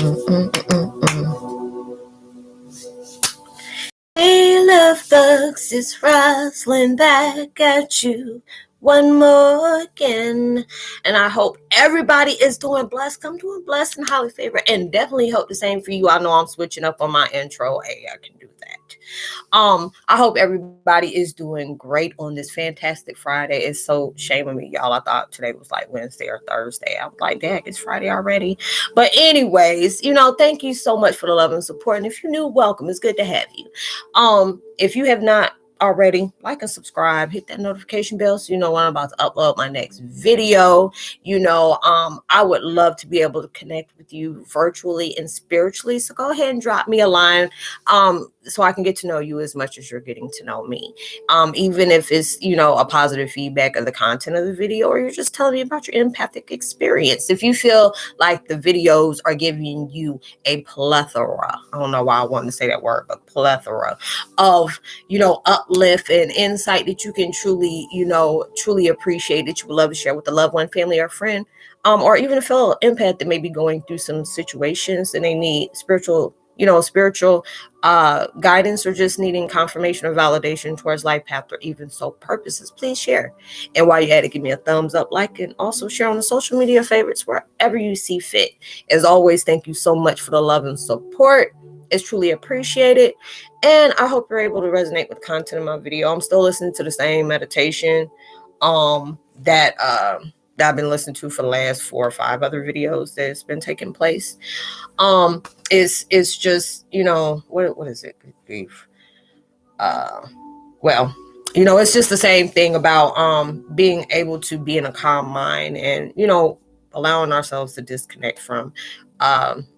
Hey, love bugs, it's Roslynn back at you one more again. And I hope everybody is doing blessed. I'm doing blessed and highly favored, and definitely hope the same for you. I know I'm switching up on my intro. Hey, I can do that. I hope everybody is doing great on this fantastic Friday. It's so shame of me, y'all. I thought today was like Wednesday or Thursday. I was like, dang, it's Friday already. But anyways, thank you so much for the love and support. And if you're new, welcome. It's good to have you. If you have not already, like and subscribe, hit that notification bell so you know when I'm about to upload my next video. I would love to be able to connect with you virtually and spiritually. So go ahead and drop me a line so I can get to know you as much as you're getting to know me. Even if it's, a positive feedback of the content of the video, or you're just telling me about your empathic experience. If you feel like the videos are giving you a plethora, I don't know why I wanted to say that word, but plethora of, uplift and insight that you can truly appreciate, that you would love to share with a loved one, family, or friend, or even a fellow empath that may be going through some situations and they need spiritual guidance, or just needing confirmation or validation towards life path, or even soul purposes, please share. And while you're at it, give me a thumbs up, like, and also share on the social media favorites wherever you see fit. As always, thank you so much for the love and support. It's truly appreciated. And I hope you're able to resonate with the content of my video. I'm still listening to the same meditation that I've been listening to for the last 4 or 5 other videos that's been taking place. It's just, what is it? Good grief. It's just the same thing about being able to be in a calm mind and, allowing ourselves to disconnect from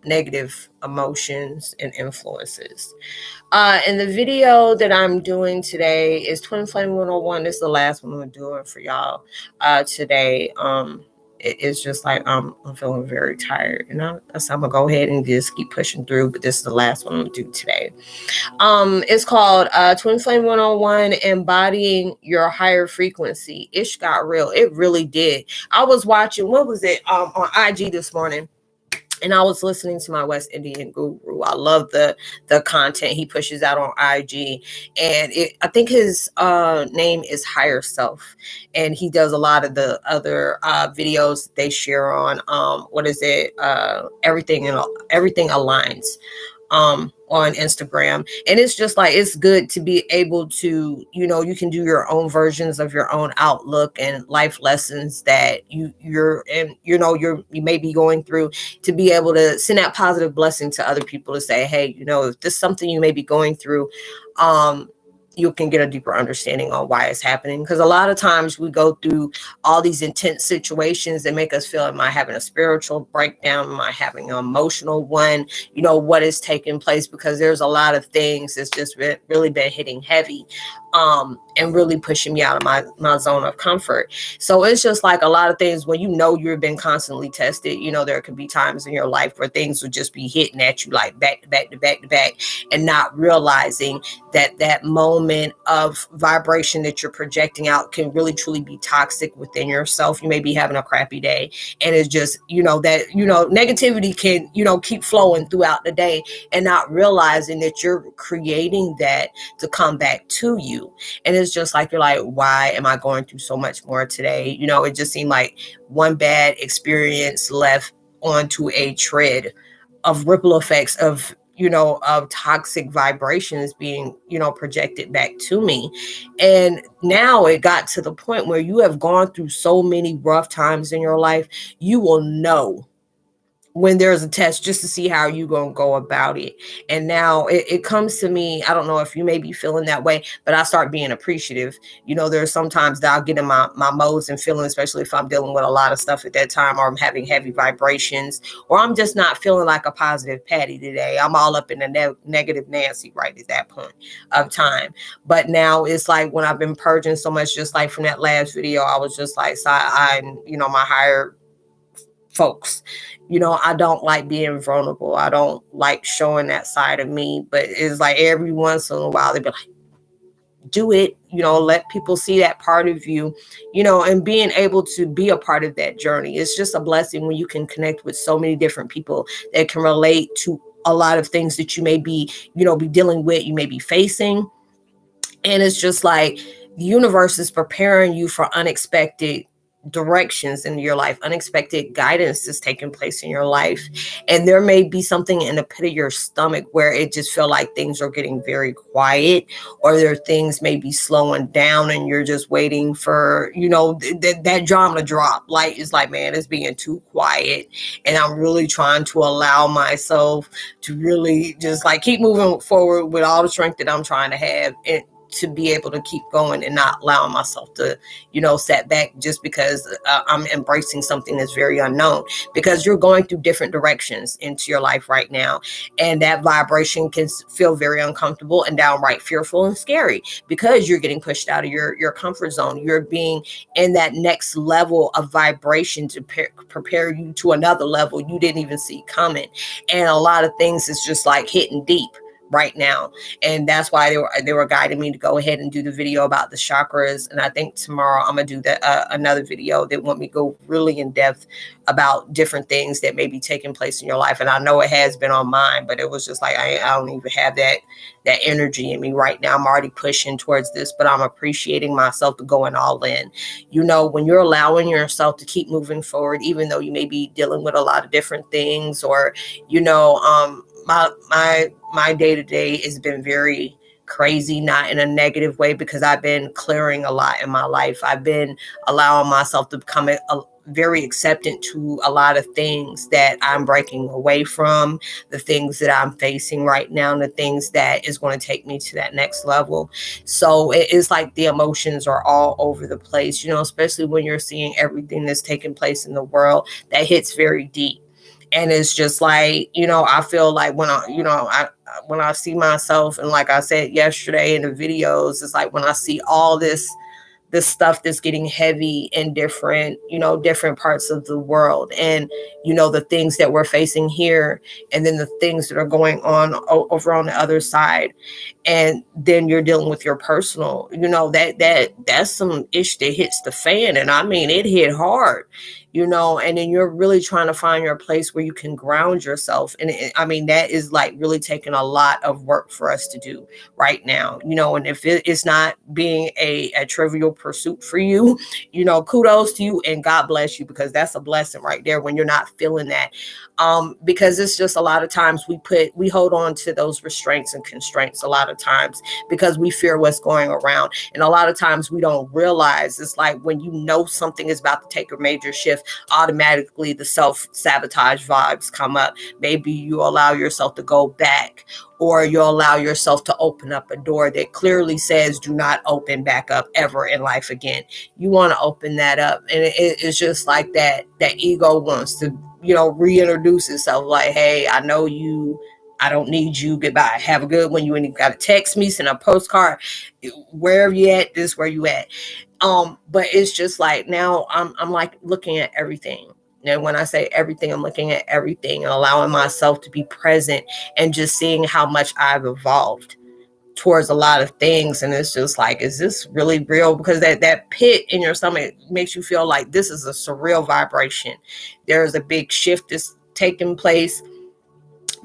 negative emotions and influences. And the video that I'm doing today is Twin Flame 101. This is the last one I'm doing for y'all today. It's just like I'm feeling very tired, and I'm gonna go ahead and just keep pushing through. But this is the last one I'm gonna do today. It's called Twin Flame 101, Embodying Your Higher Frequency. Ishh got real. It really did. I was watching, what was it, on IG this morning, and I was listening to my West Indian guru. I love the content he pushes out on IG. And I think his name is Higher Self. And he does a lot of the other videos they share on, Everything Aligns. On Instagram. And it's just like, it's good to be able to, you can do your own versions of your own outlook and life lessons that you may be going through, to be able to send that positive blessing to other people, to say, hey, if this is something you may be going through, you can get a deeper understanding on why it's happening. Because a lot of times we go through all these intense situations that make us feel, am I having a spiritual breakdown? Am I having an emotional one? What is taking place? Because there's a lot of things that's just really been hitting heavy and really pushing me out of my zone of comfort. So it's just like a lot of things when you've been constantly tested, there could be times in your life where things would just be hitting at you like back to back to back to back, and not realizing that moment of vibration that you're projecting out can really truly be toxic within yourself. You may be having a crappy day, and it's just, negativity can, keep flowing throughout the day, and not realizing that you're creating that to come back to you. And it's just like, you're like, why am I going through so much more today? It just seemed like one bad experience left onto a tread of ripple effects of toxic vibrations being, projected back to me. And now it got to the point where you have gone through so many rough times in your life, you will know when there's a test, just to see how you gonna go about it. And now it comes to me, I don't know if you may be feeling that way, but I start being appreciative. There's sometimes that I'll get in my modes and feeling, especially if I'm dealing with a lot of stuff at that time, or I'm having heavy vibrations, or I'm just not feeling like a positive Patty today. I'm all up in the negative Nancy right at that point of time. But now it's like, when I've been purging so much, just like from that last video, I was just like, so I'm, my higher folks, I don't like being vulnerable. I don't like showing that side of me, but it's like every once in a while they be like, do it, let people see that part of you, and being able to be a part of that journey. It's just a blessing when you can connect with so many different people that can relate to a lot of things that you may be, be dealing with, you may be facing. And it's just like the universe is preparing you for unexpected directions in your life. Unexpected guidance is taking place in your life. And there may be something in the pit of your stomach where it just feel like things are getting very quiet, or there things may be slowing down, and you're just waiting for, that drama to drop. Like, it's like, man, it's being too quiet. And I'm really trying to allow myself to really just like keep moving forward with all the strength that I'm trying to have, and to be able to keep going and not allowing myself to, set back just because I'm embracing something that's very unknown, because you're going through different directions into your life right now. And that vibration can feel very uncomfortable and downright fearful and scary, because you're getting pushed out of your comfort zone. You're being in that next level of vibration to prepare you to another level you didn't even see coming. And a lot of things is just like hitting deep right now. And that's why they were guiding me to go ahead and do the video about the chakras. And I think tomorrow I'm gonna do that another video. They want me to go really in depth about different things that may be taking place in your life. And I know it has been on mine, but it was just like I don't even have that energy in me right now. I'm already pushing towards this, but I'm appreciating myself to going all in. When you're allowing yourself to keep moving forward, even though you may be dealing with a lot of different things, or my day-to-day has been very crazy, not in a negative way, because I've been clearing a lot in my life. I've been allowing myself to become very acceptant to a lot of things that I'm breaking away from, the things that I'm facing right now, and the things that is going to take me to that next level. So it is like the emotions are all over the place, especially when you're seeing everything that's taking place in the world. That hits very deep. And it's just like, I feel like when I see myself, and like I said yesterday in the videos, it's like when I see all this stuff that's getting heavy in different parts of the world, and the things that we're facing here, and then the things that are going on over on the other side, and then you're dealing with your personal, that's some ish that hits the fan. And I mean, it hit hard, and then you're really trying to find your place where you can ground yourself. And I mean, that is like really taking a lot of work for us to do right now, and if it's not being a trivial pursuit for you, kudos to you and God bless you, because that's a blessing right there when you're not feeling that. Because it's just a lot of times we hold on to those restraints and constraints a lot of times because we fear what's going around. And a lot of times we don't realize, it's like when something is about to take a major shift, automatically the self-sabotage vibes come up. Maybe you allow yourself to go back, or you'll allow yourself to open up a door that clearly says do not open back up ever in life again. You want to open that up, and it's just like that ego wants to reintroduce itself, like, hey, I know you, I don't need you, goodbye, have a good one. You ain't got to text me, send a postcard, wherever you at, this where you at. But it's just like now I'm like looking at everything. And when I say everything, I'm looking at everything and allowing myself to be present, and just seeing how much I've evolved towards a lot of things. And it's just like, is this really real? Because that pit in your stomach makes you feel like this is a surreal vibration. There's a big shift that's taking place,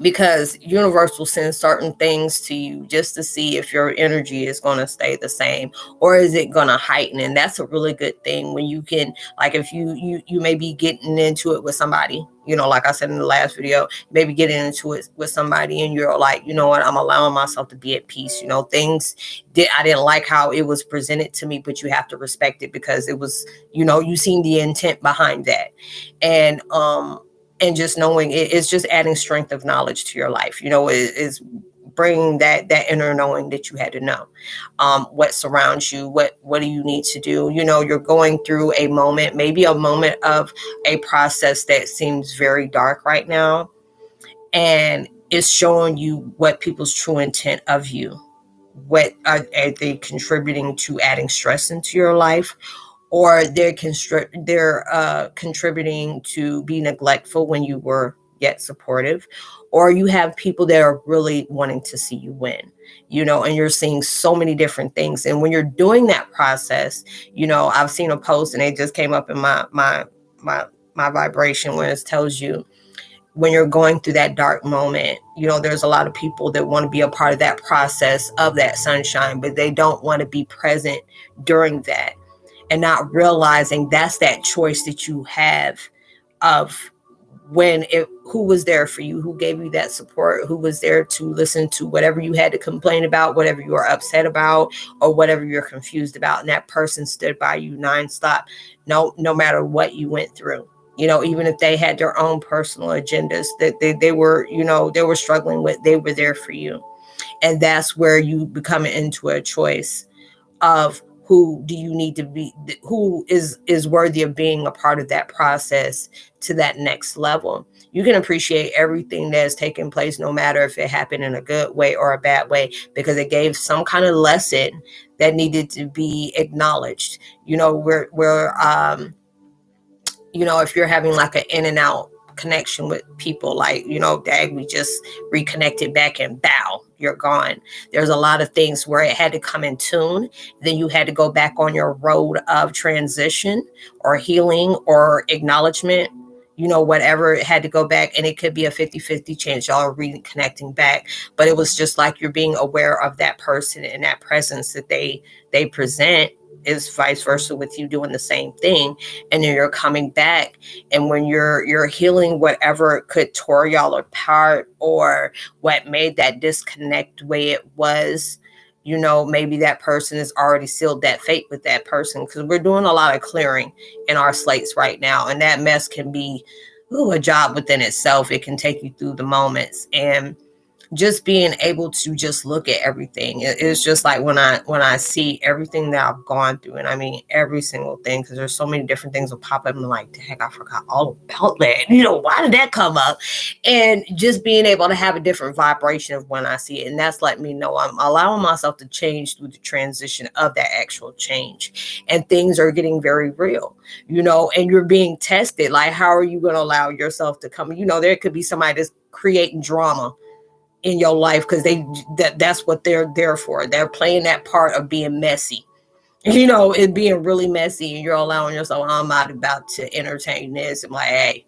because universe will send certain things to you just to see if your energy is going to stay the same, or is it going to heighten. And that's a really good thing when you can, like, if you may be getting into it with somebody, like I said in the last video, maybe getting into it with somebody, and you're like, what, I'm allowing myself to be at peace. Things I didn't like how it was presented to me, but you have to respect it, because it was, you seen the intent behind that. And just knowing it's just adding strength of knowledge to your life. Is bringing that inner knowing that you had to know, what surrounds you, what do you need to do. You're going through a moment, maybe a moment of a process that seems very dark right now, and it's showing you what people's true intent of you. What are they contributing to adding stress into your life, or they're contributing to be neglectful when you were yet supportive, or you have people that are really wanting to see you win, and you're seeing so many different things. And when you're doing that process, I've seen a post and it just came up in my my vibration when it tells you, when you're going through that dark moment, there's a lot of people that want to be a part of that process of that sunshine, but they don't want to be present during that, and not realizing that's that choice that you have of who was there for you, who gave you that support, who was there to listen to whatever you had to complain about, whatever you were upset about, or whatever you're confused about. And that person stood by you nonstop, no matter what you went through. Even if they had their own personal agendas that they were, they were struggling with, they were there for you. And that's where you become into a choice of who do you need to be, who is worthy of being a part of that process to that next level. You can appreciate everything that's taking place, no matter if it happened in a good way or a bad way, because it gave some kind of lesson that needed to be acknowledged. If you're having like an in and out connection with people, like, dang, we just reconnected back and bow, you're gone. There's a lot of things where it had to come in tune. Then you had to go back on your road of transition or healing or acknowledgement, whatever. It had to go back, and it could be a 50-50 chance y'all are reconnecting back. But it was just like you're being aware of that person and that presence that they present, is vice versa with you doing the same thing. And then you're coming back, and when you're healing whatever could tore y'all apart, or what made that disconnect the way it was, maybe that person has already sealed that fate with that person, because we're doing a lot of clearing in our slates right now, and that mess can be a job within itself. It can take you through the moments. And just being able to just look at everything, it's just like when I see everything that I've gone through, and I mean every single thing, because there's so many different things will pop up and I'm like, heck, I forgot all about that. Why did that come up? And just being able to have a different vibration of when I see it, and that's letting me know I'm allowing myself to change through the transition of that actual change, and things are getting very real, and you're being tested. Like, how are you going to allow yourself to come? There could be somebody that's creating drama in your life, because that's what they're there for. They're playing that part of being messy, it being really messy, and you're allowing yourself, I'm not about to entertain this. I'm like, hey,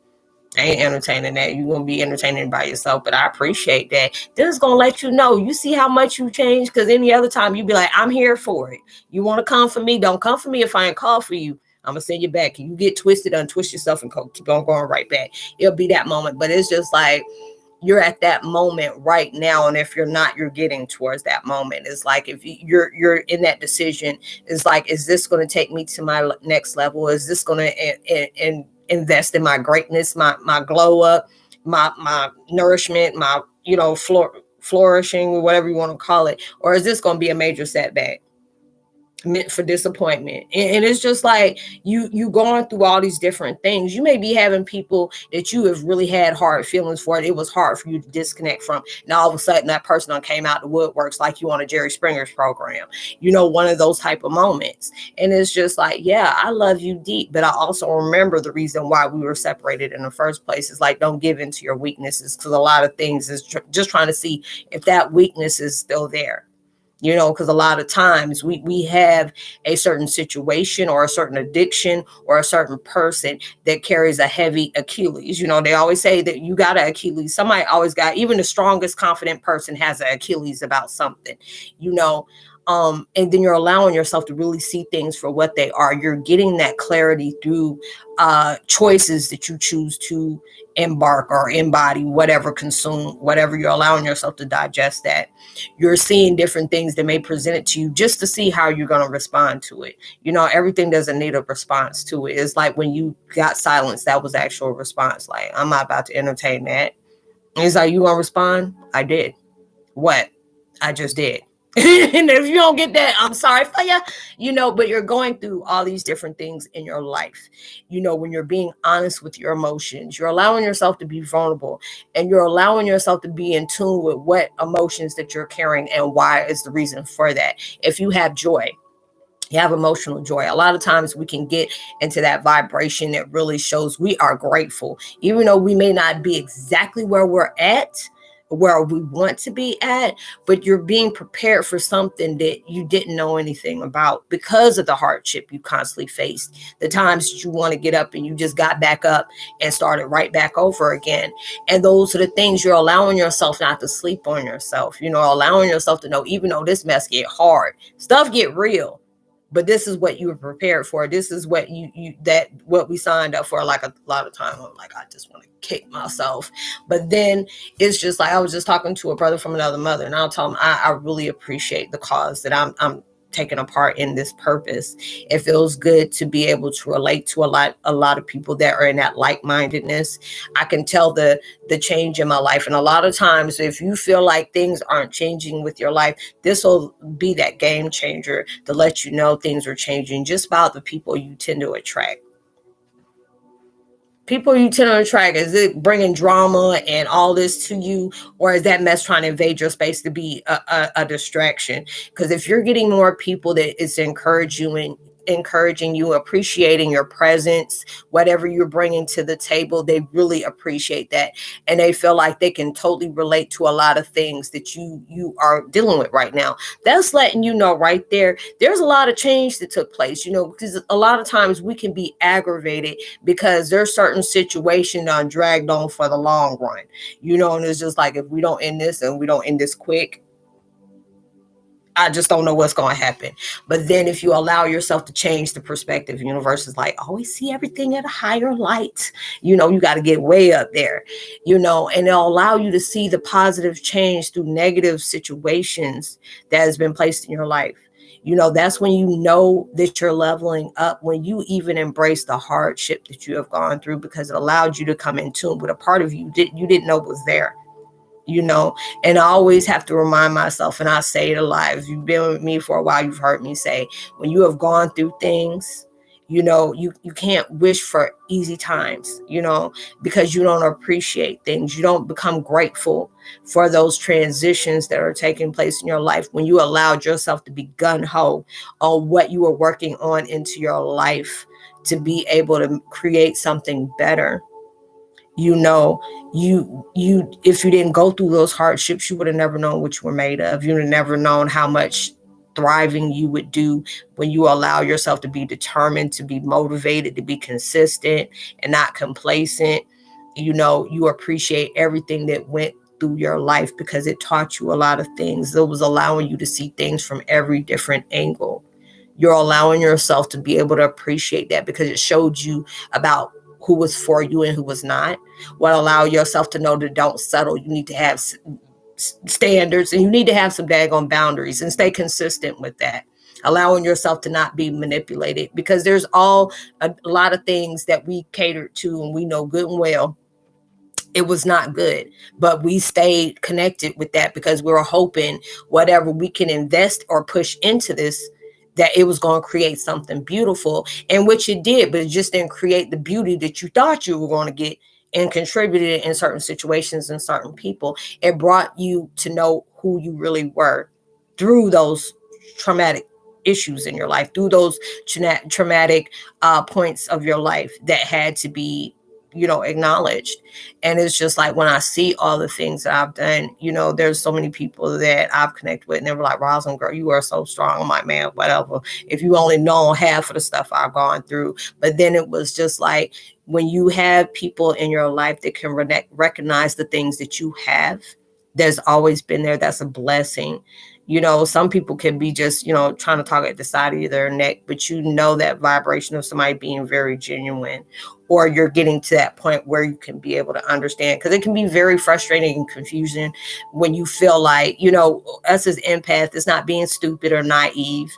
I ain't entertaining that. You're gonna be entertaining by yourself, but I appreciate that. Then it's gonna let you see how much you changed, because any other time you'd be like, I'm here for it. You want to come for me? Don't come for me if I ain't call for you. I'm gonna send you back. You get twisted, untwist yourself, and keep on going right back. It'll be that moment. But it's just like, you're at that moment right now, and if you're not, you're getting towards that moment. It's like, if you're in that decision, it's like, is this going to take me to my next level? Is this going to invest in my greatness, my glow up, my nourishment, my flourishing, whatever you want to call it? Or is this going to be a major setback, meant for disappointment? And it's just like, you going through all these different things. You may be having people that you have really had hard feelings for, it was hard for you to disconnect from, and all of a sudden that person came out the woodworks like you on a Jerry Springer's program, one of those type of moments. And it's just like, yeah, I love you deep, but I also remember the reason why we were separated in the first place. Is like, don't give into your weaknesses, because a lot of things is just trying to see if that weakness is still there. Because a lot of times we have a certain situation or a certain addiction or a certain person that carries a heavy Achilles. They always say that you got an Achilles. Somebody always got, even the strongest confident person has an Achilles about something, and then you're allowing yourself to really see things for what they are. You're getting that clarity through choices that you choose to embark or embody, whatever, consume, whatever. You're allowing yourself to digest that. You're seeing different things that may present it to you, just to see how you're going to respond to it. Everything doesn't need a response to it. It's like when you got silence, that was actual response. Like, I'm not about to entertain that. And it's like, you going to respond? I did. What? I just did. And if you don't get that, I'm sorry for you, but you're going through all these different things in your life. When you're being honest with your emotions, you're allowing yourself to be vulnerable, and you're allowing yourself to be in tune with what emotions that you're carrying and why is the reason for that. If you have joy, You have emotional joy. A lot of times we can get into that vibration that really shows we are grateful, even though we may not be exactly where we're at, where we want to be at, but you're being prepared for something that you didn't know anything about because of the hardship you constantly faced, the times that you want to get up and you just got back up and started right back over again. And those are the things you're allowing yourself not to sleep on yourself, allowing yourself to know, even though this mess get hard, stuff get real, but this is what you were prepared for. This is what what we signed up for. Like a lot of time, I'm like, I just want to kick myself. But then it's just like, I was just talking to a brother from another mother, and I'll tell him, I really appreciate the cause that I'm taking a part in this purpose. It feels good to be able to relate to a lot of people that are in that like-mindedness. I can tell the change in my life. And a lot of times, if you feel like things aren't changing with your life, this will be that game changer to let you know things are changing just about the people you tend to attract. People you tend to attract, is it bringing drama and all this to you, or is that mess trying to invade your space to be a distraction? Because if you're getting more people that is encouraging you, appreciating your presence, whatever you're bringing to the table, they really appreciate that, and they feel like they can totally relate to a lot of things that you are dealing with right now. That's letting you know right there's a lot of change that took place, because a lot of times we can be aggravated because there's certain situations on dragged on for the long run, and it's just like, if we don't end this and we don't end this quick, I just don't know what's going to happen. But then if you allow yourself to change the perspective, universe is like, always see everything at a higher light. You got to get way up there, and it'll allow you to see the positive change through negative situations that has been placed in your life. That's when you know that you're leveling up, when you even embrace the hardship that you have gone through, because it allowed you to come in tune with a part of you that you didn't know was there. And I always have to remind myself, and I say it a lot, if you've been with me for a while, you've heard me say, when you have gone through things, you can't wish for easy times, because you don't appreciate things. You don't become grateful for those transitions that are taking place in your life when you allowed yourself to be gun-ho on what you were working on into your life to be able to create something better. You if you didn't go through those hardships, you would have never known what you were made of. You would have never known how much thriving you would do when you allow yourself to be determined, to be motivated, to be consistent and not complacent. You appreciate everything that went through your life because it taught you a lot of things. It was allowing you to see things from every different angle. You're allowing yourself to be able to appreciate that because it showed you about who was for you and who was not. Well, allow yourself to know that don't settle. You need to have standards, and you need to have some daggone boundaries and stay consistent with that. Allowing yourself to not be manipulated, because there's a lot of things that we catered to and we know good and well it was not good, but we stayed connected with that because we were hoping whatever we can invest or push into this, that it was going to create something beautiful, and which it did, but it just didn't create the beauty that you thought you were going to get and contributed in certain situations and certain people. It brought you to know who you really were through those traumatic issues in your life, through those traumatic points of your life that had to be acknowledged. And it's just like, when I see all the things that I've done, there's so many people that I've connected with and they were like, Roslynn, girl, you are so strong. I'm like, man, whatever, if you only know half of the stuff I've gone through. But then it was just like, when you have people in your life that can recognize the things that you have, there's always been there, that's a blessing. Some people can be just, trying to talk at the side of their neck, but that vibration of somebody being very genuine, or you're getting to that point where you can be able to understand, because it can be very frustrating and confusing when you feel like, us as empaths, it's not being stupid or naive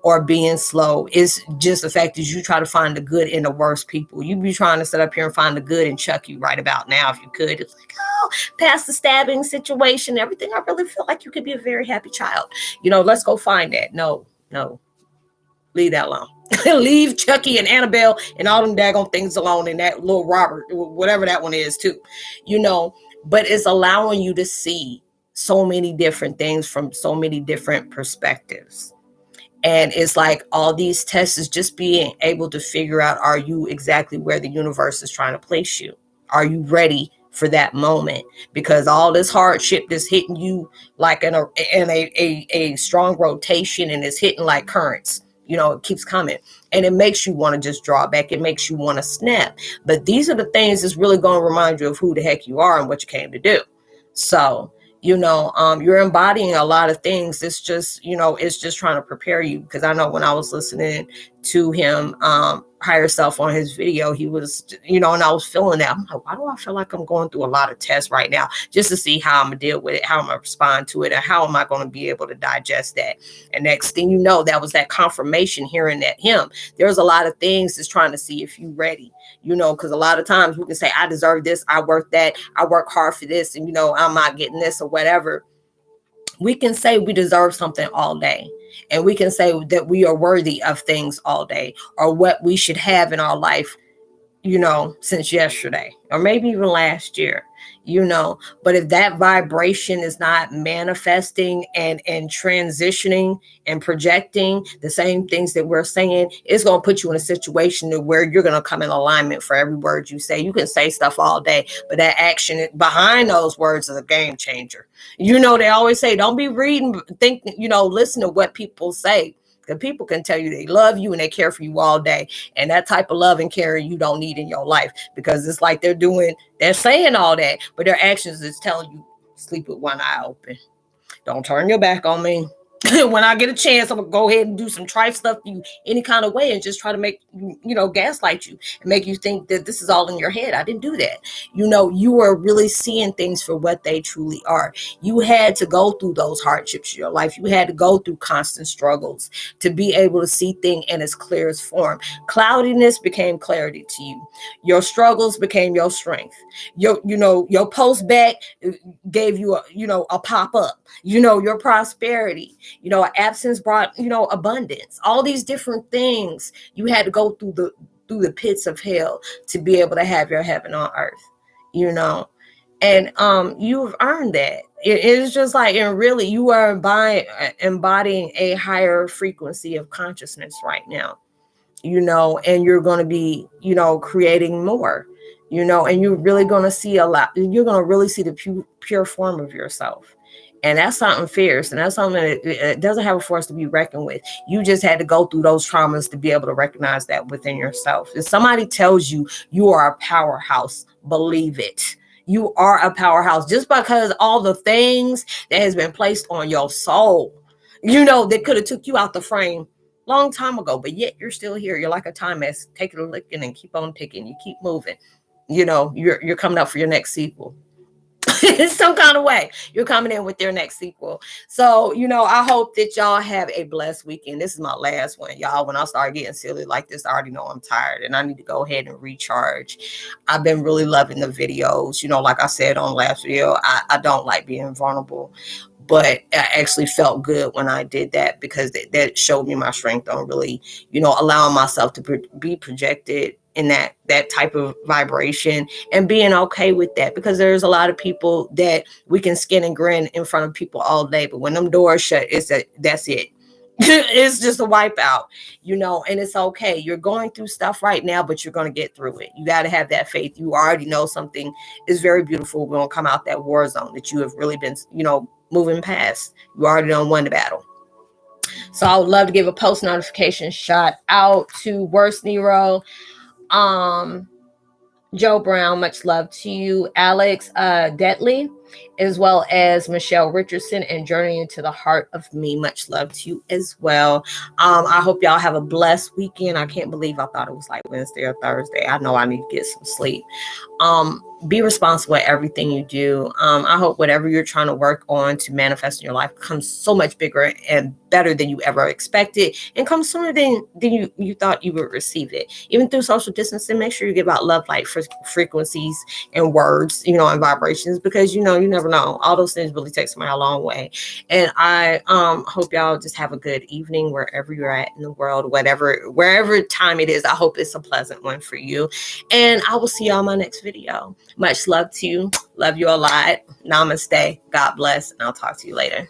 or being slow. It's just the fact that you try to find the good in the worst people. You be trying to sit up here and find the good in Chucky right about now if you could. It's like, oh, past the stabbing situation, everything, I really feel like you could be a very happy child. Let's go find that. No, leave that alone. Leave Chucky and Annabelle and all them daggone things alone, and that little Robert, whatever that one is too. But it's allowing you to see so many different things from so many different perspectives. And it's like all these tests is just being able to figure out, are you exactly where the universe is trying to place you? Are you ready for that moment? Because all this hardship that's hitting you like in a strong rotation, and it's hitting like currents. It keeps coming, and it makes you want to just draw back. It makes you want to snap. But these are the things that's really going to remind you of who the heck you are and what you came to do. So, you're embodying a lot of things. It's just, it's just trying to prepare you. Because I know when I was listening to him, higher self, on his video, he was, and I was feeling that. I'm like, why do I feel like I'm going through a lot of tests right now, just to see how I'm gonna deal with it, how I'm gonna respond to it, and how am I going to be able to digest that. And next thing you know, that was that confirmation, hearing that there's a lot of things that's trying to see if you're ready. Because a lot of times we can say, I deserve this, I work that, I work hard for this, and I'm not getting this or whatever. We can say we deserve something all day, and we can say that we are worthy of things all day, or what we should have in our life, since yesterday, or maybe even last year. But if that vibration is not manifesting and transitioning and projecting the same things that we're saying, it's going to put you in a situation where you're going to come in alignment for every word you say. You can say stuff all day, but that action behind those words is a game changer. They always say, don't be reading, listen to what people say. Because people can tell you they love you and they care for you all day. And that type of love and care you don't need in your life. Because it's like they're saying all that, but their actions is telling you, sleep with one eye open. Don't turn your back on me. When I get a chance, I'm going to go ahead and do some trite stuff to you any kind of way, and just try to make, gaslight you and make you think that this is all in your head. I didn't do that. You are really seeing things for what they truly are. You had to go through those hardships in your life. You had to go through constant struggles to be able to see things in its clearest form. Cloudiness became clarity to you. Your struggles became your strength. Your post back gave you a pop up. Your prosperity. Absence brought, abundance. All these different things. You had to go through the pits of hell to be able to have your heaven on earth. And you've earned that. It's just like, and really, you are embodying a higher frequency of consciousness right now. And you're going to be, creating more. And you're really going to see a lot. You're going to really see the pure form of yourself. And that's something fierce. And that's something that it doesn't have a force to be reckoned with. You just had to go through those traumas to be able to recognize that within yourself. If somebody tells you you are a powerhouse, believe it. You are a powerhouse, just because all the things that has been placed on your soul, that could have took you out the frame long time ago, but yet you're still here. You're like a time mess. Take it a licking and keep on picking. You keep moving. You're coming up for your next sequel. In some kind of way, you're coming in with their next sequel. So, I hope that y'all have a blessed weekend. This is my last one, y'all. When I start getting silly like this, I already know I'm tired and I need to go ahead and recharge. I've been really loving the videos. Like I said on last video, I don't like being vulnerable, but I actually felt good when I did that, because that showed me my strength on really, allowing myself to be projected in that type of vibration, and being okay with that, because there's a lot of people that we can skin and grin in front of people all day, but when them doors shut, that's it. It's just a wipeout, and it's okay. You're going through stuff right now, but you're going to get through it. You got to have that faith. You already know something is very beautiful going to come out that war zone that you have really been, moving past. You already done won the battle. So I would love to give a post notification shout out to Worst Nero, Joe Brown, much love to you, Alex Detley, as well as Michelle Richardson, and Journey into the Heart of Me, much love to you as well. I hope y'all have a blessed weekend. I can't believe I thought it was like Wednesday or Thursday. I know I need to get some sleep. Be responsible at everything you do. I hope whatever you're trying to work on to manifest in your life comes so much bigger and better than you ever expected, and comes sooner than you thought you would receive it. Even through social distancing, make sure you give out love light frequencies and words, and vibrations, because you never know. All those things really take somebody a long way. And I hope y'all just have a good evening wherever you're at in the world, wherever time it is. I hope it's a pleasant one for you. And I will see y'all in my next video. Much love to you. Love you a lot. Namaste. God bless. And I'll talk to you later.